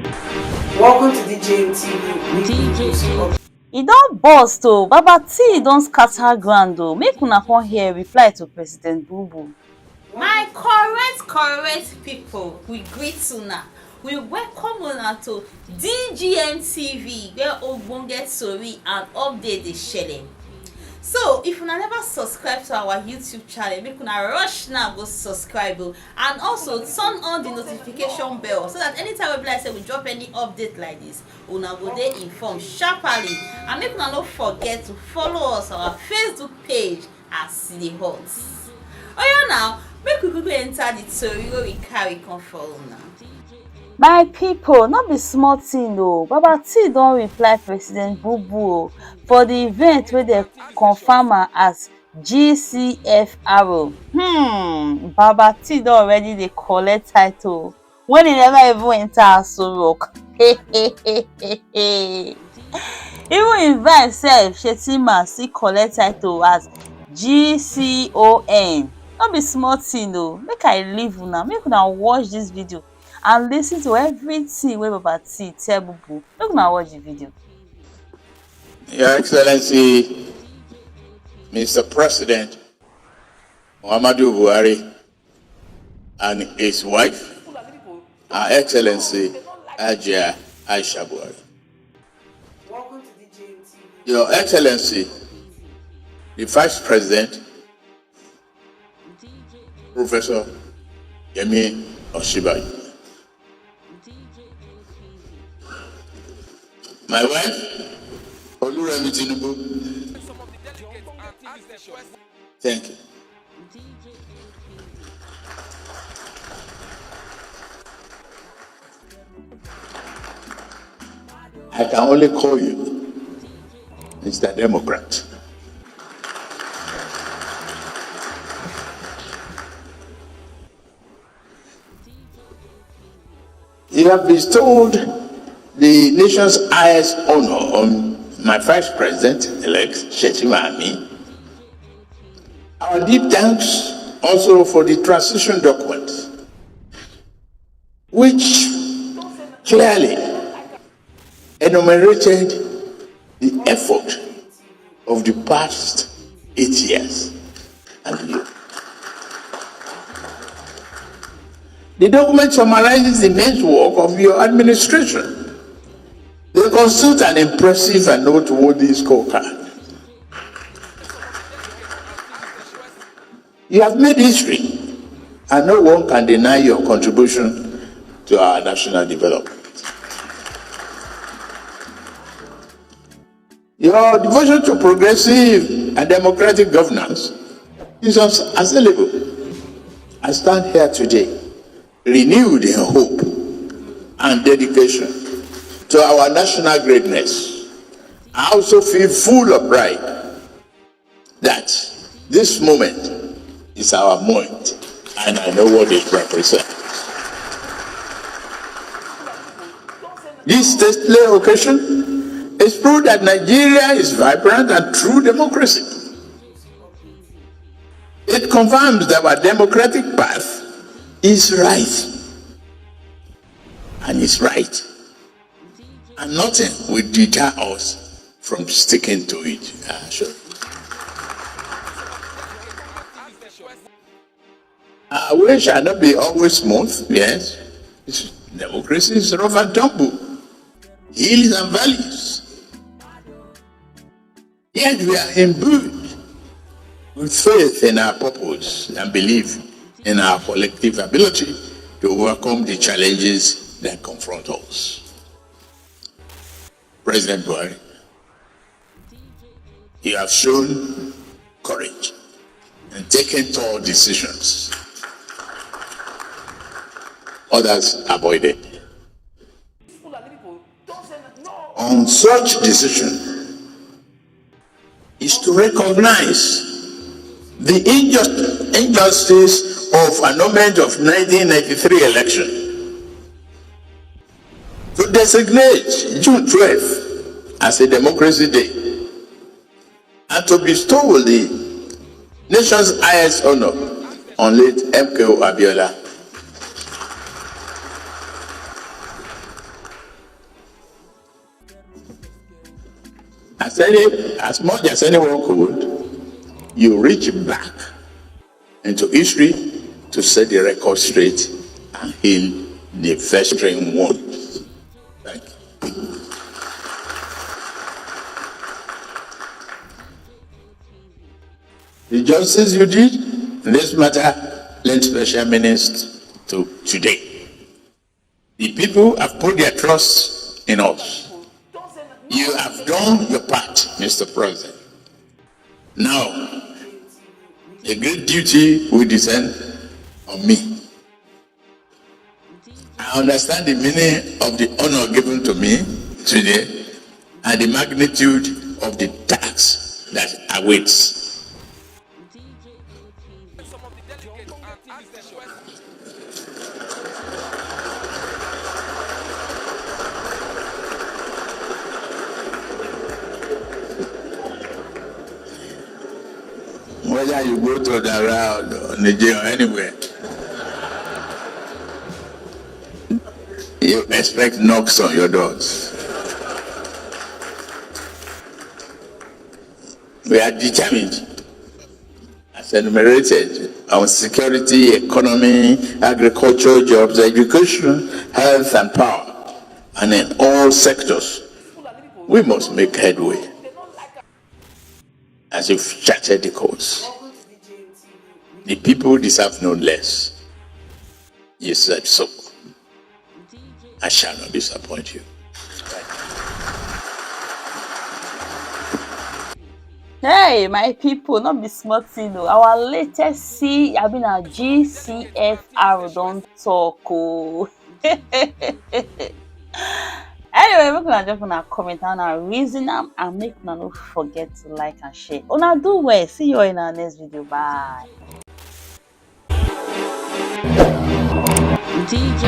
Welcome to DJM TV. E don burst o, baba tea don scatter ground o, make una come hear reply to President Bubu. My correct people, we greet una. We welcome una to DGM TV where ogbonge tori and update dey shele. So if una never subscribe to our YouTube channel, make una rush now go subscribe o, and also turn on the notification bell so that anytime we be like say we drop any update like this, una go dey informed sharply. And make una no forget to follow us on our Facebook page as e dey hot. Oya now, make we quickly enter the tori wey we carry come for una. My pipo, no be small tin o, baba tea don reply President Bubu o for di event wey dem confam am as GCFR. Baba tea don already dey collect title wen e never even enter Aso Rock. Even im wife sef, Shetima, still collect title as GCON. No be small tin o, make I leave una, make una watch dis video and lis ten to everything wey baba tea tell Bubu. Make una watch the video. Your Excellency, Mr. President Muhammadu Buhari and his wife, Her Excellency Ajia Aisha Buhari. Welcome to DJM TV. Your Excellency, the Vice President, Professor Yemi Oshibai. My wife, Oluremi Tinubu. Thank you. I can only call you Mr. Democrat. You have bestowed the nation's highest honor on my Vice President-elect, Shetima Ami. Our deep thanks also for the transition document, which clearly enumerated the effort of the past 8 years and you. The document summarizes the immense work of your administration. They constitute an impressive and noteworthy scorecard. You have made history, and no one can deny your contribution to our national development. Your devotion to progressive and democratic governance is unassailable. I stand here today, renewed in hope and dedication to our national greatness. I also feel full of pride that this moment is our moment, and I know what it represents. This stately occasion is proof that Nigeria is vibrant and true democracy. It confirms that our democratic path is right, and is right, and nothing will deter us from sticking to it. Sure. Our way shall not be always smooth, yes. Democracy is rough and tumble, hills and valleys. Yet we are imbued with faith in our purpose and belief in our collective ability to overcome the challenges that confront us. President Buhari, you have shown courage and taken tall decisions others avoided. On such decision is to recognize the injustice of annulment of 1993 election, to designate June 12th as a democracy day, and to bestow the nation's highest honor on late MKO Abiola. as much as anyone could, you reach back into history to set the record straight and heal the festering wounds. Thank you. The justice you did in this matter lend special meanings to today. The people have put their trust in us. You have done your part, Mr. President. Now, a great duty will descend on me. I understand the meaning of the honor given to me today and the magnitude of the tax that awaits. Whether you go to the round or Nigeria or anywhere, you expect knocks on your doors. We are determined, as enumerated, on security, economy, agriculture, jobs, education, health, and power, and in all sectors, we must make headway. As you've charted the course, the people deserve no less. You said so. I shall not disappoint you. Hey, my people, not be smart thing though. Our latest GCFR don't talk. Oh. Anyway, make una drop una comment and una reason am and make una no forget to like and share. Una do well. See you in our next video. Bye. DJ